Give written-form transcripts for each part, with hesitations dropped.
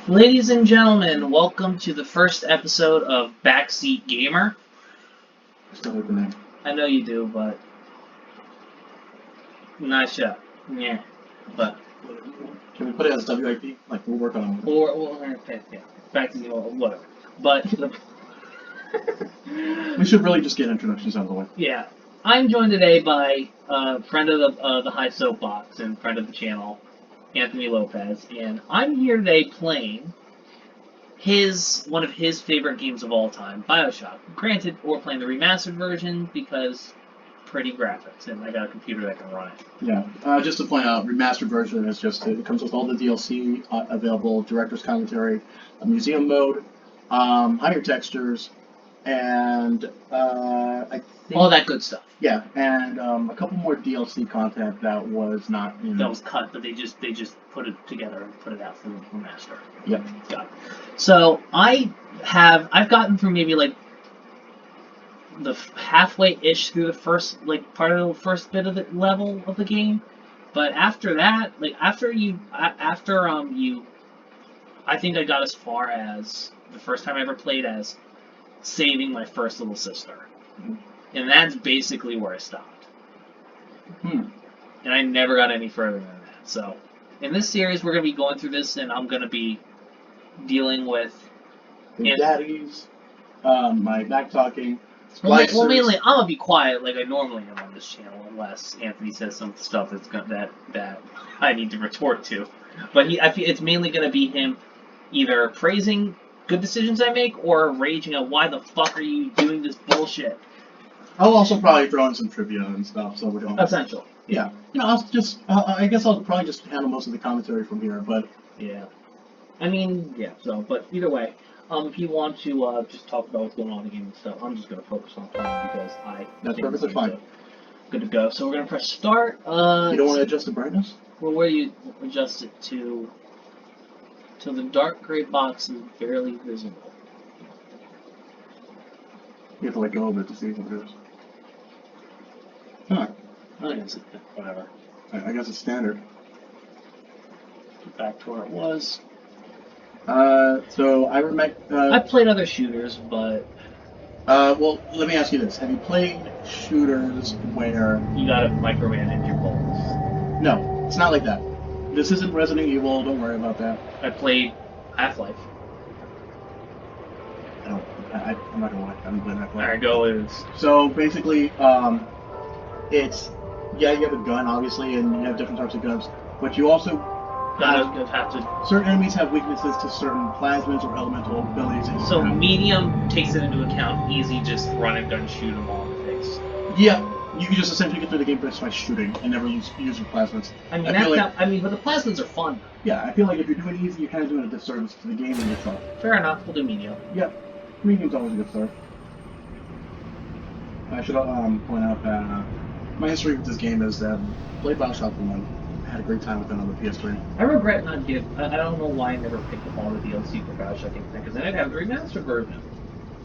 Ladies and gentlemen, welcome to the first episode of Backseat Gamer. I still hate the name. I know you do, but nice shot. Yeah, but Can we put it as WIP? Like, we'll work on it. okay, yeah, Backseat, whatever. But we should really just get introductions out of the way. yeah, I'm joined today by a friend of the High Soapbox and friend of the channel, Anthony Lopez, and I'm here today playing one of his favorite games of all time, Bioshock. Granted, we're playing the remastered version because pretty graphics, and I got a computer that can run it. Yeah, just to point out, remastered version is just, it comes with all the DLC available, director's commentary, a museum mode, higher textures, and I think... all that good stuff. Yeah, and a couple more DLC content that was not in... That was cut, but they just put it together and put it out for the remaster. Yep. Got it. So I've gotten through maybe like the halfway-ish through the first, like, part of the first bit of the level of the game, but after that, like, I think I got as far as the first time I ever played as saving my first little sister. Mm-hmm. And that's basically where I stopped. And I never got any further than that. So, in this series, we're going to be going through this, and I'm going to be dealing with... daddies, my back-talking, well, mainly, I'm going to be quiet like I normally am on this channel, unless Anthony says some stuff that I need to retort to. But I feel it's mainly going to be him either praising good decisions I make, or raging at why the fuck are you doing this bullshit. I'll also probably throw in some trivia and stuff, so we don't... Essential. Yeah. You know, I guess I'll probably just handle most of the commentary from here, but... Yeah. I mean, yeah, so, but either way, if you want to just talk about what's going on in the game and stuff, I'm just going to focus on playing because That's perfectly fine. Good to go. So we're going to press start. You don't want to adjust the brightness? Well, where do you adjust it to? Till the dark gray box is barely visible. You have to let go of it to see what it is. Huh. I think it's whatever. I guess it's standard. Get back to where it was. So I played other shooters, but... well, let me ask you this. Have you played shooters where... you gotta micromanage your bullets? No, it's not like that. This isn't Resident Evil, don't worry about that. I played Half-Life. I'm not gonna lie, I haven't played Half-Life. Alright, go is... So, basically, it's... yeah, you have a gun, obviously, and you have different types of guns, but you also... have to... certain enemies have weaknesses to certain plasmids or elemental abilities. So medium takes it into account. Easy, just run and gun, shoot them all in the face. Yeah, you can just essentially get through the game just by shooting and never use your plasmids. I mean, but the plasmids are fun. Yeah, I feel like if you're doing easy, you're kind of doing a disservice to the game and yourself. Fair enough. We'll do medium. Yeah, medium's always a good start. I should point out that my history with this game is that I played Bioshock 1. I had a great time with it on the PS3. I regret not getting... I don't know why I never picked up all the DLC for Bioshock Infinite, because then I'd have the remastered version.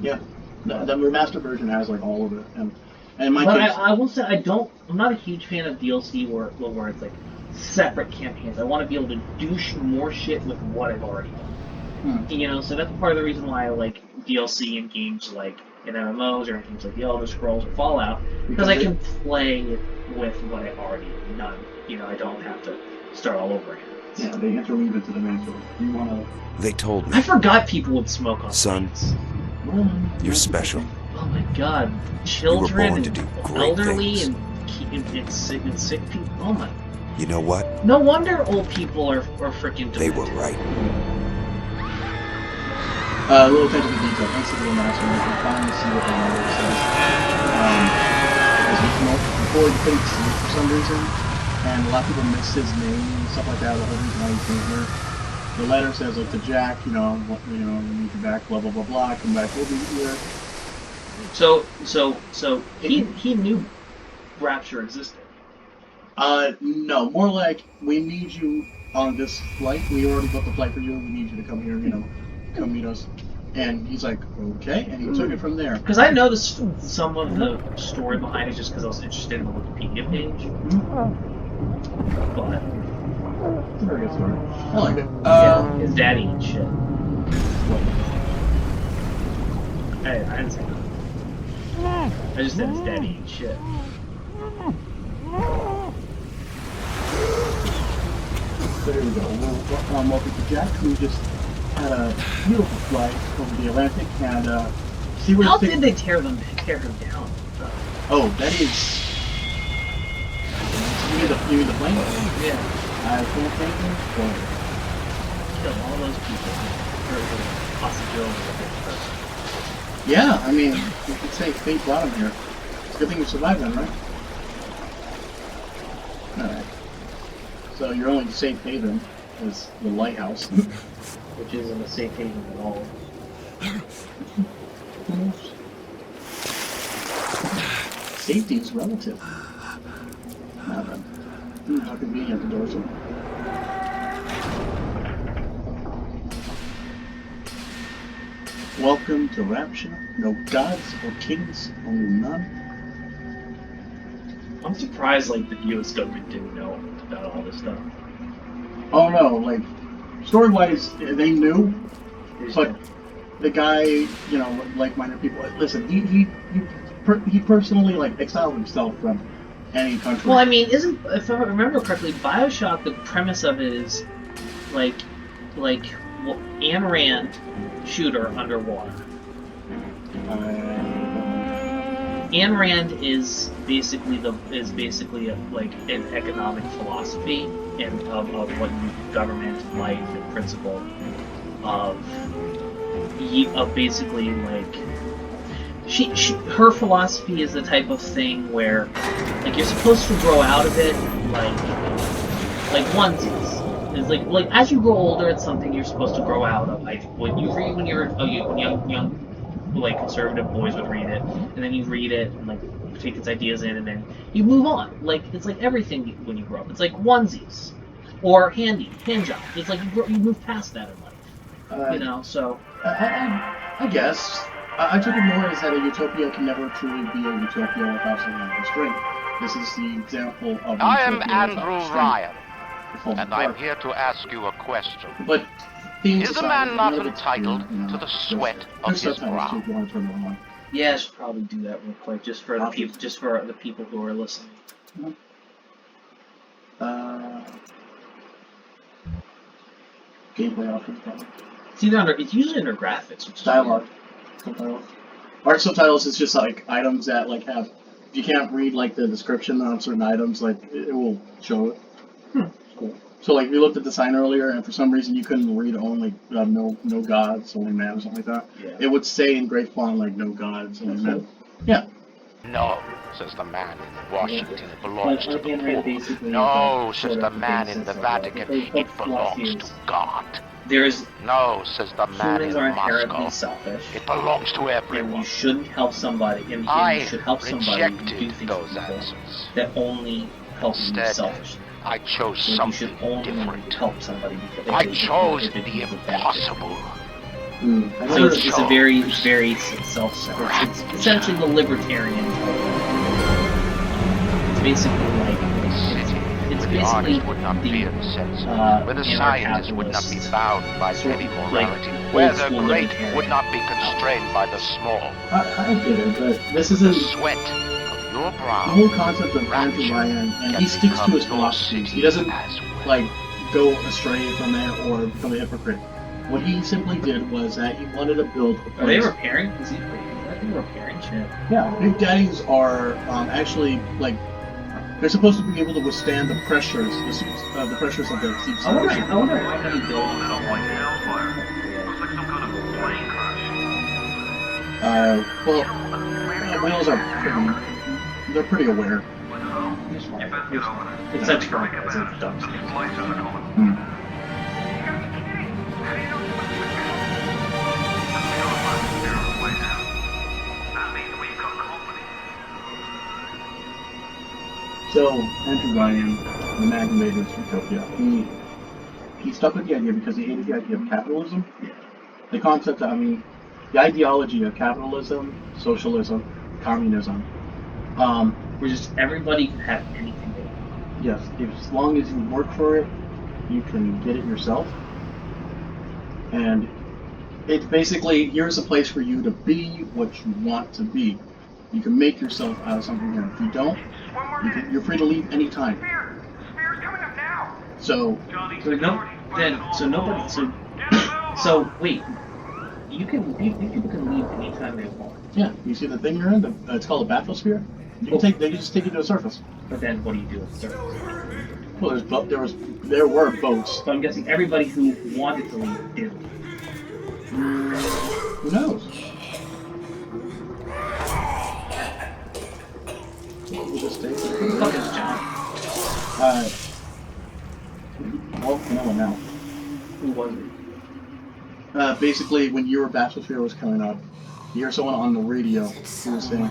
Yeah, the remastered version has like all of it, and in my but case... I will say I'm not a huge fan of DLC where it's like separate campaigns. I want to be able to do more shit with what I've already done. You know, so that's part of the reason why I like DLC in games like in MMOs or in games like The Elder Scrolls or Fallout, because I can play with what I've already done. You know, I don't have to start all over again. Yeah, they interweave it to the main story. You wanna... They told me. I forgot people would smoke on Son, you're special. Oh my god. Children born to do and great elderly things. and sick people. Oh my. You know what? No wonder old people are freaking They were right. A little attention to detail. Thanks to the remaster, you can finally see what the letter says. Before you couldn't see it for some reason, and a lot of people miss his name and stuff like that. The whole reason why he came here. The letter says like to Jack, we need you back, blah blah blah blah. Come back, we'll be here. So he knew Rapture existed. No, more like we need you on this flight. We already booked the flight for you. We need you to come here. Come meet us. And he's like, okay, and he took it from there. Because I know some of the story behind it just because I was interested in the Wikipedia page. But It's a very good story. I like it. Yeah, his daddy and shit. I didn't say that. I just said his daddy and shit. So here we go. Welcome to Jack, who just had a beautiful flight over the Atlantic, and see where. How did they tear him down? Oh, that is. You mean the plane? Yeah. I can't think of it. Kill all those people. Or the possibility of it first. Yeah, I mean, you could say fate brought him here. It's a good thing you survived then, right? Alright. So your only safe haven is the lighthouse. Which isn't a safe haven at all. Safety is relative. Now then. How convenient the doors are. Welcome to Rapture. No gods or kings, only none. I'm surprised, like, the US government didn't know about all this stuff. Oh no, like, story-wise, they knew, but the guy, you know, like-minded people, listen, he personally, like, exiled himself from any country. Well, I mean, if I remember correctly, Bioshock, the premise of it is, like, Ayn Rand shooter underwater. Ayn Rand is basically like an economic philosophy and of what government, life, and principle of basically like her philosophy is the type of thing where like you're supposed to grow out of it like onesies. It's like as you grow older, it's something you're supposed to grow out of. Like what you read when you're when young like conservative boys would read it, and then you read it and like take its ideas in, and then you move on. Like it's like everything when you grow up. It's like onesies or hand jobs. It's like you move past that in life, you know. So I guess I took it more as that a utopia can never truly be a utopia without some restraint. This is the example of. I am Andrew Ryan, and I'm here to ask you a question. But is a man not entitled to the sweat of his brow? Yeah, I should probably do that real quick, just for the people who are listening. Gameplay options, probably. It's usually under graphics, which is dialogue. Subtitles. Art subtitles is just like items that like have. If you can't read like the description on certain items, like it will show it. Cool. So like we looked at the sign earlier, and for some reason you couldn't read only no gods, only man, or something like that. Yeah. It would say in great font like no gods, only men. Yeah. No, says the man in Washington, it belongs to the poor. No, says the man in the Vatican, it belongs to God. No, says the man in Moscow, it belongs to everyone. And you shouldn't help somebody, and you should help somebody do things those answers. That only help you selfishly. I chose something different. Help somebody I chose the impossible. So it's a very self-centered. It's essentially the libertarian. It's basically like it's the artist would not be in the sense, where the scientist would not be bound by heavy morality, where the great would not be constrained by the small. I get it, but this isn't. The sweat of your brow. The whole concept of Andrew Ryan, and he sticks to his philosophies. He doesn't like go astray from it or become a hypocrite. What he simply did was that he wanted to build a place. Are they repairing? Is he repairing shit? Yeah, Big Daddies are actually like they're supposed to be able to withstand the pressures, the pressures of the deep sea. I wonder how many buildings. Well, whales are they're pretty aware. Except for as a dumpster. So, Andrew Ryan, the man who made this utopia, he stuck with the idea because he hated the idea of capitalism. The concept, the ideology of capitalism, socialism, communism. Where just everybody can have anything they want. Yes, as long as you work for it, you can get it yourself. And it's basically, here's a place for you to be what you want to be. You can make yourself out of something here. If you don't, you're free to leave anytime. So wait, people can leave anytime they want. Yeah, you see the thing you're in? It's called a bathysphere. They can just take you to the surface. But then what do you do with the surface? Well, there were boats. So I'm guessing everybody who wanted to leave did leave. Who knows? We'll just stay. Who the fuck is John? Well, no one now. Who was it? Basically, when your bathysphere was coming up, you hear someone on the radio who was saying,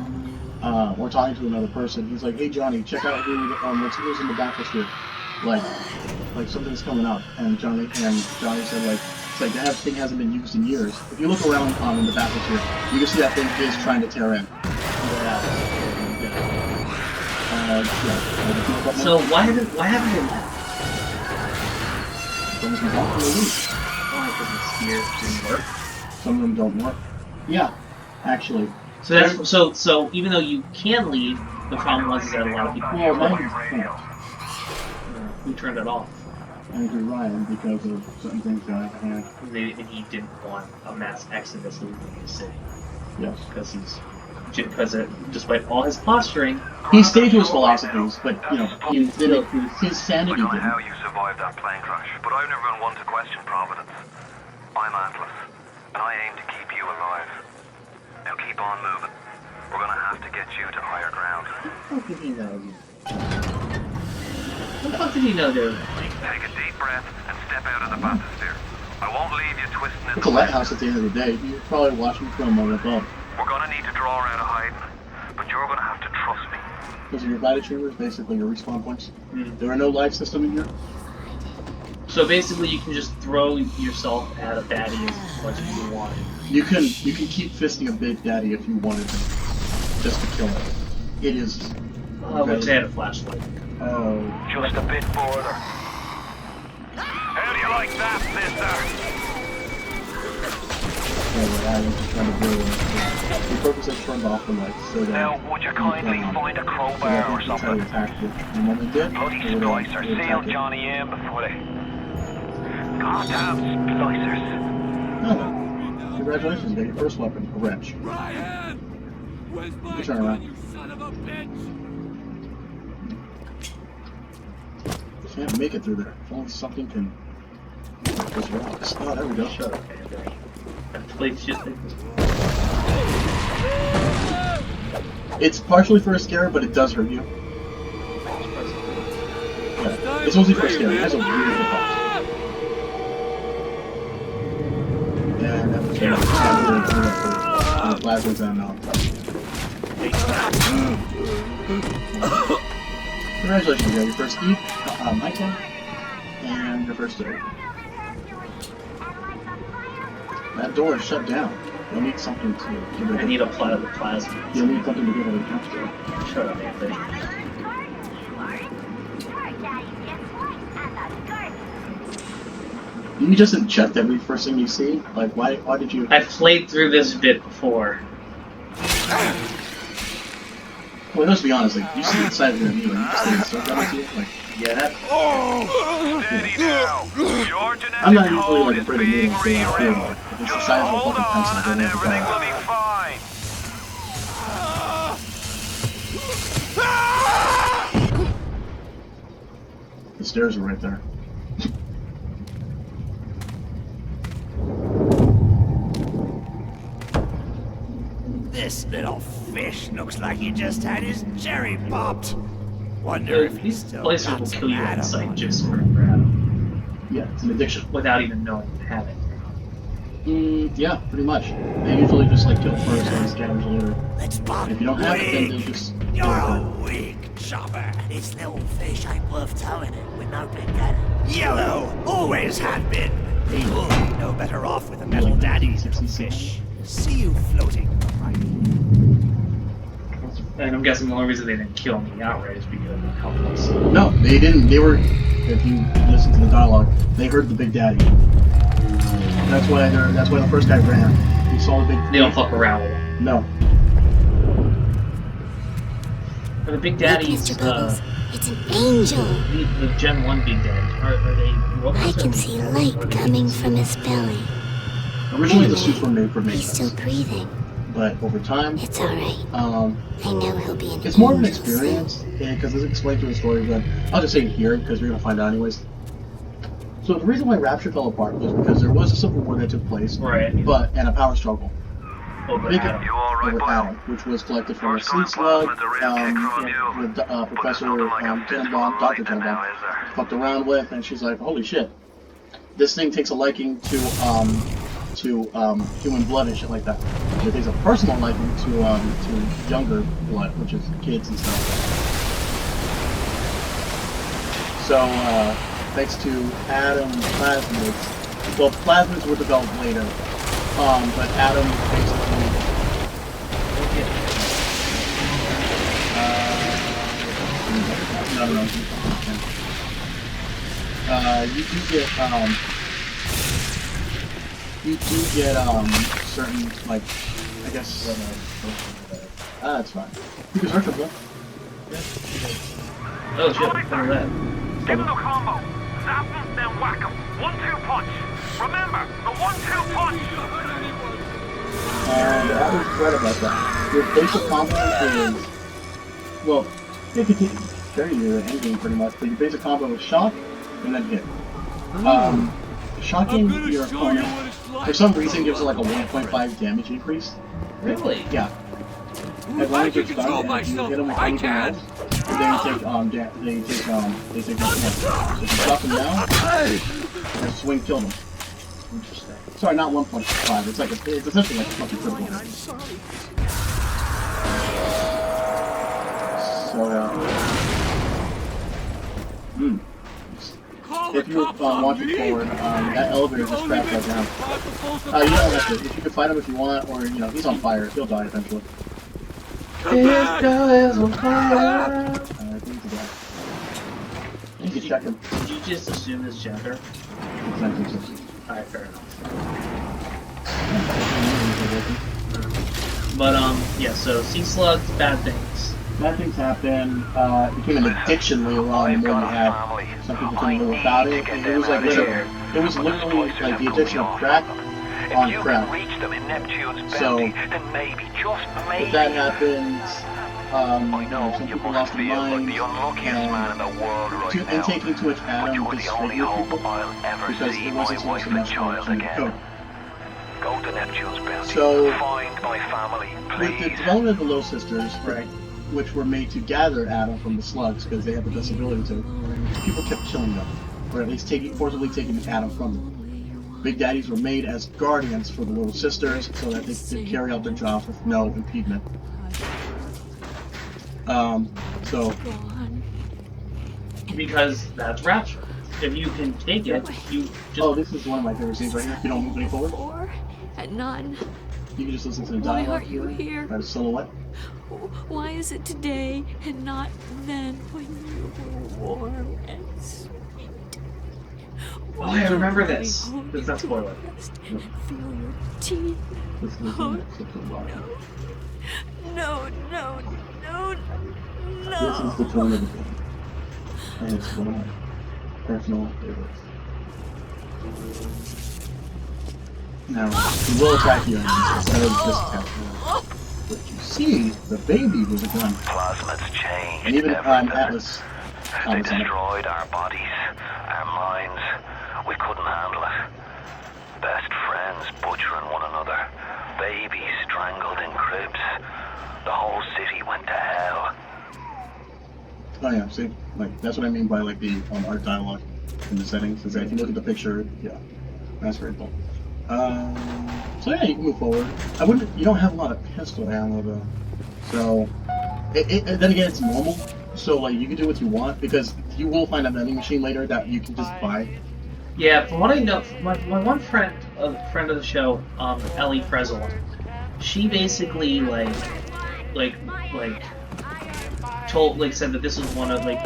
or talking to another person. He's like, "Hey Johnny, check out who's in the bathysphere. Like something's coming up." And Johnny said, it's like that thing hasn't been used in years. If you look around in the bathysphere, you can see that thing is trying to tear in. So why haven't they left? Some of them don't leave. Why? Because the sphere didn't work. Some of them don't work. Yeah, actually. So even though you can leave, the problem was that a lot of people. Well, mine can't. Who turned it off? Andrew Ryan, because of certain things that I had. And he didn't want a mass exodus leaving the city. Yes. Because despite all his posturing, he stayed to his philosophies, but his sanity I don't know didn't. how you survived that plane crash, but I've never been one to question Providence. I'm Atlas, and I aim to keep you alive. Now keep on moving. We're gonna have to get you to higher ground. How did he know you? What the fuck did he know there? Take a deep breath and step out of the bathysphere. I won't leave you twisting in It's a lighthouse at the end of the day. You're probably watching film on above. We're gonna need to draw her out of hiding, but you're gonna have to trust me. Because your body chambers, basically your respawn points. There are no life system in here. So basically, you can just throw yourself at a baddie as much as you want. You can keep fisting a big daddy if you wanted to, just to kill it. It is. I wish they had a flashlight. Oh. Just a bit further. How do you like that, sister? I was just trying to do it. The purpose is turned off the lights so that. Now, would you kindly find a crowbar or something? The moment they did, Bloody splicers sealed Johnny in before they... Goddamn splicers. Oh, congratulations, you got your first weapon, a wrench. Ryan! Where's my You turn around. you son of a bitch? You can't make it through there. If only something can... Those rocks. Oh, there we go. Shut up, Please just. It's partially for a scare, but it does hurt you. Yeah, it's mostly for a scare. It has a weird effect. And that was the plasma's on now. Congratulations, you got your first eat, Michael, and your first hit. That door is shut down. You'll need something to give it. I need a plasma. You'll need something to give it a jump to. Shut up, Anthony. You just inject every first thing you see? Like, why did you... I've played through this bit before. Well, let's be honest, like, you see the side of your knee, and you just think so down you, like... Yeah. Steady now. Your I'm not genetic usually, code like, is afraid of being moving, so I feel rewritten. like, if it's the Just size of a hold fucking pencil, on then and it's everything will fine. be fine. The stairs are right there. This little fish looks like he just had his cherry popped. Wonder if he's These still places got will some kill you on Adam sight on just him. for grab Yeah, it's an addiction. without even knowing you have it. Yeah, pretty much. They usually just, like, kill first and scatters later. Let's pop If you don't have it, then they just... You're a weak chopper. This little fish ain't worth towing it with no big daddy. Yellow always had been. You'll be no better off with a metal daddy, little fish. See you floating, right? And I'm guessing the only reason they didn't kill me outright is because I'm helpless. No, they didn't. They were, if you listen to the dialogue, they heard the Big Daddy. That's why the first guy ran. He saw the big. They don't fuck around with him. No. But the Big Daddies, Look, Mr. Bubbles, it's an angel. The Gen 1 Big Daddies, are they robots? I can see light coming from his belly. Originally, the suits were made for He's still maintenance, breathing. but over time, It's alright. I know he'll be an it's more of an angel soon. experience because it's explained through the story. But I'll just say it here because you're gonna find out anyways. So the reason why Rapture fell apart was because there was a civil war that took place, Right. and a power struggle Over Big- Adam. You all right, over boy? Adam, which was collected from a First sea time slug plasma's a real kick from you. with But there's Professor nothing like a fistful Tenenbaum, of Dr. lightning now, Tenenbaum, is there? fucked around with, and she's like, holy shit, this thing takes a liking to human blood and shit like that. It takes a personal liking to younger blood, which is kids and stuff. So thanks to Adam plasmids, well, plasmids were developed later, but Adam basically. No. You do get certain, like, I guess, that's fine. You can search them, though. Oh shit, look at that. Give him the combo. Zap him, then whack him. 1-2 punch. Remember, the 1-2 punch. And I was right about that. Your basic combo is, well, it can carry your endgame pretty much, but your basic combo is shock and then hit. Shocking I'm your gonna show you opponent, what it's like. for some reason, gives it like a 1.5 damage increase. Really? Yeah. If As long I as you're can control stunned and you myself, hit them with I anything can. else, they take much more. So if you drop them down, and swing kill them. Interesting. Sorry, not 1.5. It's like it's essentially like a fucking critical. I'm sorry. So Call if the you cops on launch it me. forward, that elevator is The just only trapped right now. responsible for You don't have to. You can fight him if you want, or he's on fire. He'll die eventually. Come back. I think he's dead. You can check him. Did you just assume his gender? Alright, fair enough. But yeah, so sea slugs, bad things. Bad things happen. It became an addiction later on. The more you had, some people didn't know about it. It was like it was literally like the addiction of crack on If you crack. can reach them in Neptune's So, belly, then maybe, just maybe. If that happens, I know some you people must lost their feel like minds, the unluckiest man in the world right and now. taking too much But Adam you're the only disfigured hope people I'll ever because see there my wasn't so much wife and enough child in the again. code. Go to Neptune's belly. So, Find my family, With the please. development of the Low Sisters, right, which were made to gather Adam from the slugs because they had the best ability to, people kept killing them, or at least forcibly taking Adam from them. Big Daddies were made as guardians for the Little Sisters so that they could carry out their jobs with no impediment. So Because that's Rapture. If you can take it, you just... oh, this is one of my favorite scenes right here. If you don't move any forward, Or at none. you can just listen to the Why dialogue aren't you here? by the silhouette. Why is it today and not then when you were warm and sweet? Oh, I remember this. It's not spoiler. Feel your teeth. Listen to Oh, the next episode. no, no, no, This is the no. tone of the film, and it's one of my personal favorites. Now, he will attack you instead of just attacking you. But you see, the baby was a gun. Plasma's changed And even everything. Atlas They comments on it. destroyed our bodies, our minds. We couldn't handle it. Best friends butchering one another. Babies strangled in cribs. The whole city went to hell. Oh yeah, see, like that's what I mean by like the art dialogue in the settings. Is that if you look at the picture, yeah, that's very cool. So yeah, you can move forward. You don't have a lot of pistol ammo though, so then again, it's normal. So like you can do what you want because you will find a vending machine later that you can just buy. Yeah, from what I know, my one friend, a friend of the show, Ellie Frezel, she basically like said that this was one of like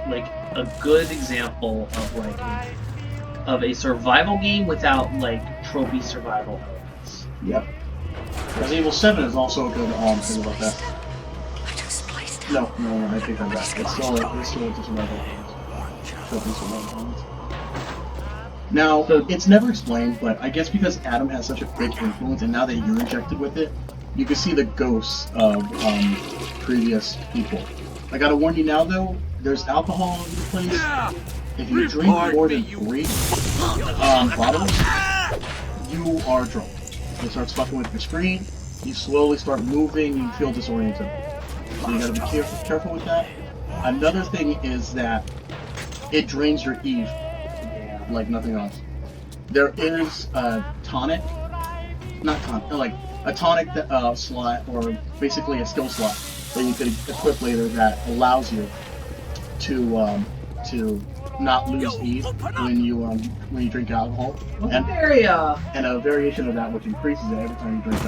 like a good example of like a survival game without like trophy survival elements. Yep. Resident Evil 7 is also a good thing about that. No, I take that back. It's still a survival game. Trophy survival elements. Now, it's never explained, but I guess because Adam has such a big influence, and now that you're injected with it, you can see the ghosts of previous people. I gotta warn you now, though, there's alcohol in the place. If you drink more than 3 bottles, you are drunk. It starts fucking with your screen, you slowly start moving, you feel disoriented. So you gotta be careful with that. Another thing is that it drains your Eve like nothing else. There is a tonic, like a tonic slot, or basically a skill slot that you could equip later that allows you to not lose Eve when you drink alcohol, and a variation of that which increases it every time you drink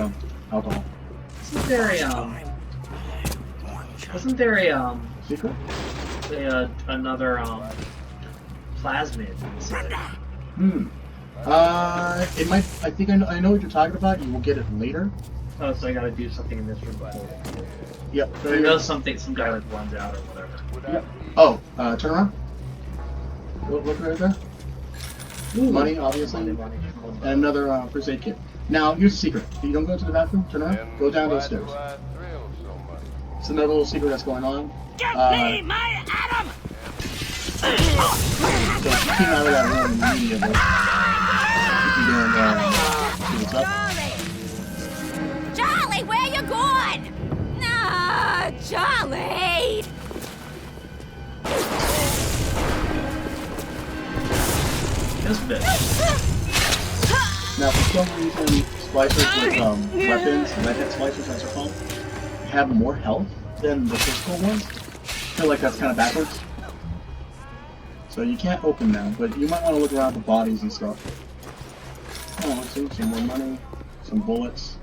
alcohol. Wasn't there a secret? Another plasmid? It might. I think I know what you're talking about. You will get it later. Oh, so I gotta do something in this room. Yep. So I know some guy like runs out or whatever. Yep. Oh, turn around. Look right there. Ooh. Money, obviously. And another first aid kit. Now, here's the secret. You don't go to the bathroom, turn around, go down those stairs. It's another little secret that's going on. Get me my Adam! So if you came out of that room immediately, you can see what's up. Charlie, where you going? No, Charlie! This bitch. Now, for some reason, splicers with weapons, redhead splicers as they're called, have more health than the physical ones. I feel like that's kind of backwards. So you can't open them, but you might want to look around the bodies and stuff. Oh, let's see, some more money, some bullets.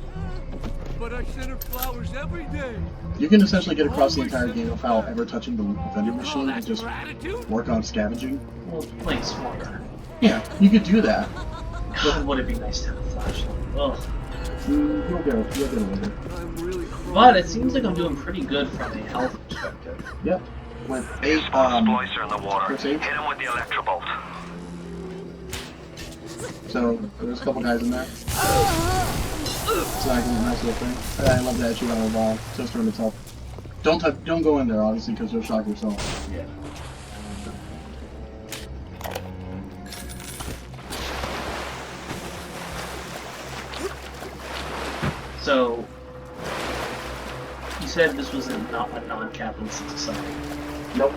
But I send her flowers every day. You can essentially get across the entire game without ever touching the vending machine and just work on scavenging. Well, playing smarter. Yeah, you could do that. God, would it be nice to have a flashlight? Ugh. You'll get it later. But it seems like I'm doing pretty good from a health perspective. Yep. With 8 splicer in the water. Hit him with the electrobolt. So there's a couple guys in there. It's like a nice little thing. I love that you have toaster in itself. Don't go in there obviously because you'll shock yourself. Yeah. So you said this was not a non-capitalist society. Nope.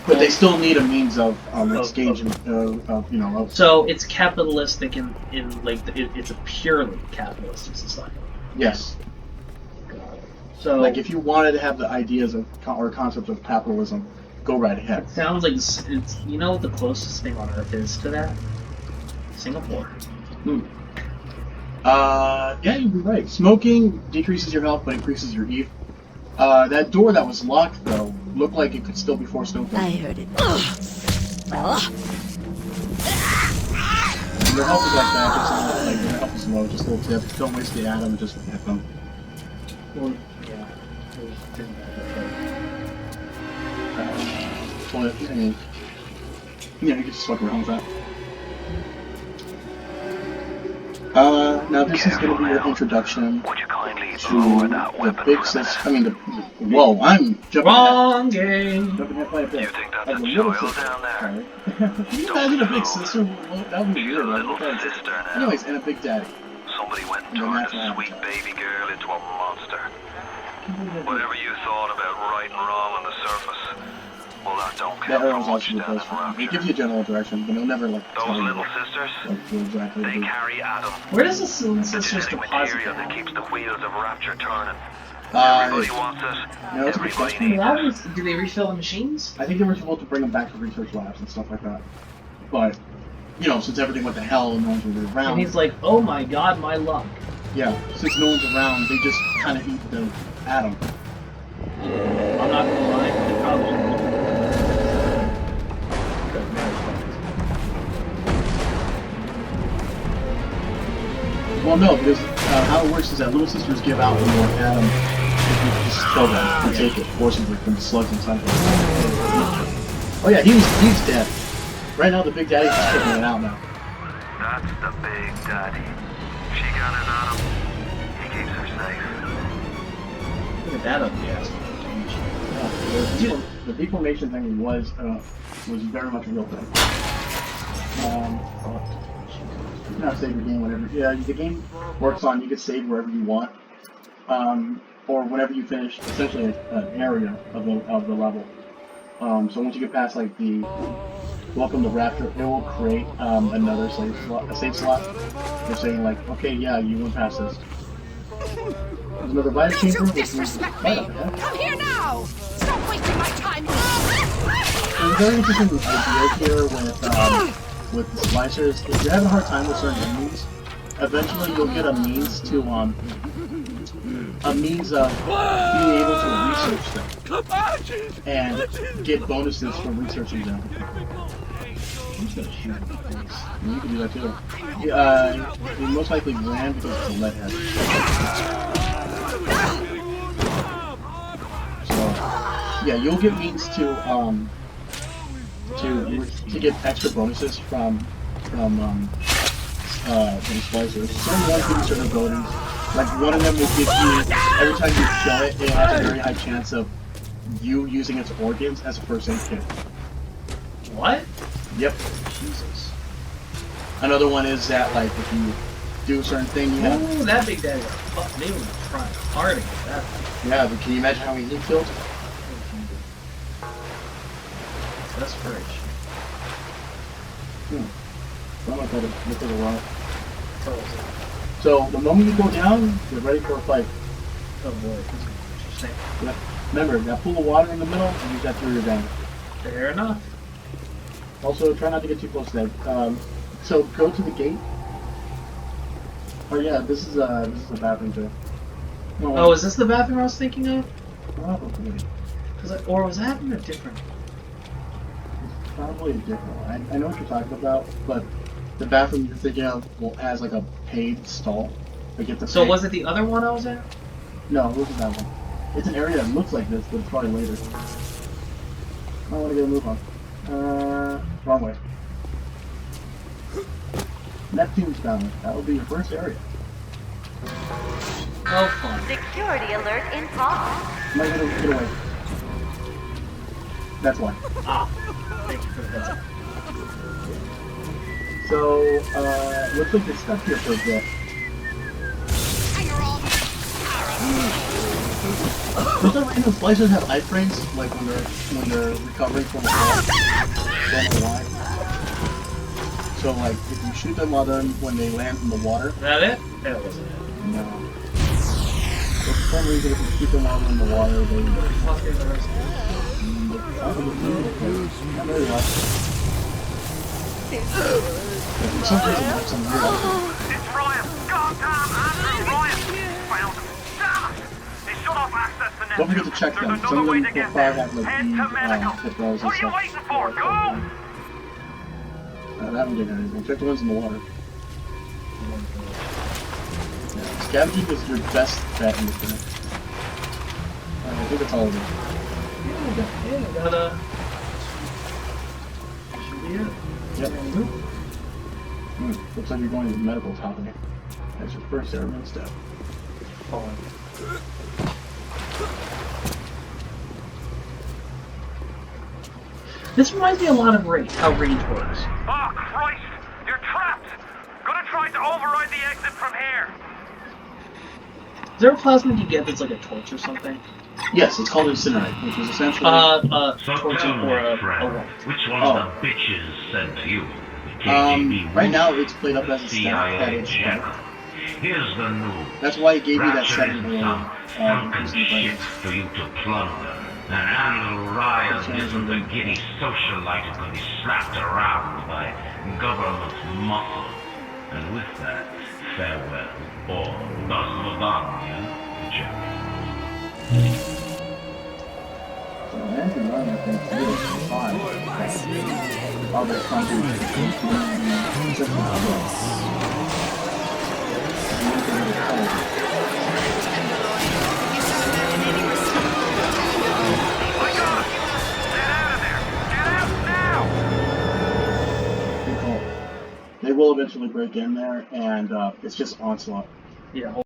But they still need a means of exchanging, So it's capitalistic in like it's a purely capitalistic society. Yes. So like if you wanted to have the ideas of or concepts of capitalism, go right ahead. It sounds like it's you know what the closest thing on Earth is to that? Singapore. Yeah, you'd be right. Smoking decreases your health but increases your Eve. That door that was locked though looked like it could still be forced open. I heard it. Your health is like that, just like your health is low, just a little tip. Don't waste the Adam, just hit them. Well, yeah. Well, I mean, yeah, you can just fuck around with that. Now this is going to be your introduction to the big system. Whoa, I'm jumping wrong game. Jumping ahead by a bit. You think that's Like a little child sister. down there? Can you imagine a big sister? Well, that would be She's a weird. little Like, sister now. anyways, and a big daddy. Somebody went and And turned that's a what sweet happened. baby girl into a monster. Whatever you thought about right and wrong on the surface, well, that don't That count for arrow's much also the down in best one. It Rapture. gives you a general direction, but it'll never like tell Those you little sisters, like exactly. they carry Adam. Where does the Little The Sisters genetic deposit material that that? keeps the wheels of Rapture turning. Everybody wants it. No, it's a good Everybody question. needs it. Do they refill the machines? I think they were supposed to bring them back to research labs and stuff like that. But, since everything went to hell and no one's really around. And he's like, oh my god, my luck. Yeah, since no one's around, they just kind of eat the atom. I'm not gonna lie, they probably should have. Well, no, because how it works is that little sisters give out when you're at them. If you just kill them and take it forcibly from the slugs inside them. Oh yeah, he's dead. Right now, the Big Daddy's just kicking it out now. That's the Big Daddy. She got it on him. He keeps her safe. Look at that up the ass. Yeah, the deformation thing was very much a real thing. You can save your game whenever. Yeah, the game works on you can save wherever you want, or whenever you finish essentially an area of the level. So once you get past like the Welcome to Rapture, it will create another save slot. You're saying like, okay, yeah, you went past this. There's another Vita chamber. Disrespect me! Come here now! Stop wasting my time! There's a very interesting idea here with the splicers. If you're having a hard time with certain enemies, eventually you'll get a means of being able to research them and get bonuses for researching them. I'm just gonna shoot him in the face. And you can do that too. You most likely land because it's a lead head. So yeah, you'll get means to get extra bonuses from splicers. Certain ones give you certain abilities. Like one of them will give you, every time you kill it, it has a very high chance of you using its organs as a first aid kit. What? Yep. Jesus. Another one is that like if you do a certain thing, you have. Ooh, that Big Daddy. Fuck, they were trying hard to get that. Yeah, but can you imagine how many he killed? That's fresh. I'm not gonna look at a lot. So the moment you go down, you're ready for a fight. Oh boy, that's interesting. Yeah. Remember, that pool of water in the middle, and use that through your damage. Fair enough. Also, try not to get too close to that. So go to the gate. Oh yeah, this is a bathroom too. Oh, is this the bathroom I was thinking of? Probably. Or was that in a different? It's probably a different one. I know what you're talking about, but the bathroom you're thinking of has like a paid stall. Like So was it the other one I was at? No, it wasn't that one. It's an area that looks like this, but it's probably later. I want to get a move on. Wrong way. Neptune's down. That will be your first area. Oh, fun. Security alert in progress. Might get away. That's why. Ah. Thank you for the heads up. So, looks like you're stuck here for a bit. For some reason, splicers have iframes, like when they're recovering from a fall. Don't know why. So, like, if you shoot them when they land in the water. Is that it? That wasn't it. No. So for some reason, if you shoot them while they're in the water, they. Fuck is the rest of There you go. For some reason, that's some weird iframe. It's Ryan! Goddamn Andrew Ryan! Found him! Damn it! They shut off access to Don't forget to check them. Some of them will probably have like Head to medical. the throws and What are you stuff. waiting for? Go! I haven't done anything. Check the ones in the water. Yeah, scavenging is your best bet in this game. I think that's all of it. Yeah, got should be it. Yep. Looks like you're going to the medical topic. That's your first airman step. This reminds me a lot of how Rage works. Oh, Christ! You're trapped! Gonna try to override the exit from here! Is there a plasma you get that's like a torch or something? Yes, it's called Incinerate, which is essentially... torching for a light. Which one of the bitches sent to you? Right now it's played up as a stat that it's Here's the new. That's why it gave you that second sunken shit for you to plunder. And Andrew Ryan isn't a giddy socialite who can be slapped around by government muscle. And with that, farewell, or Dasmadanya, Jerry. Anti-runner thinks it is fine. Other countries just they will eventually break in there, and it's just onslaught. Yeah.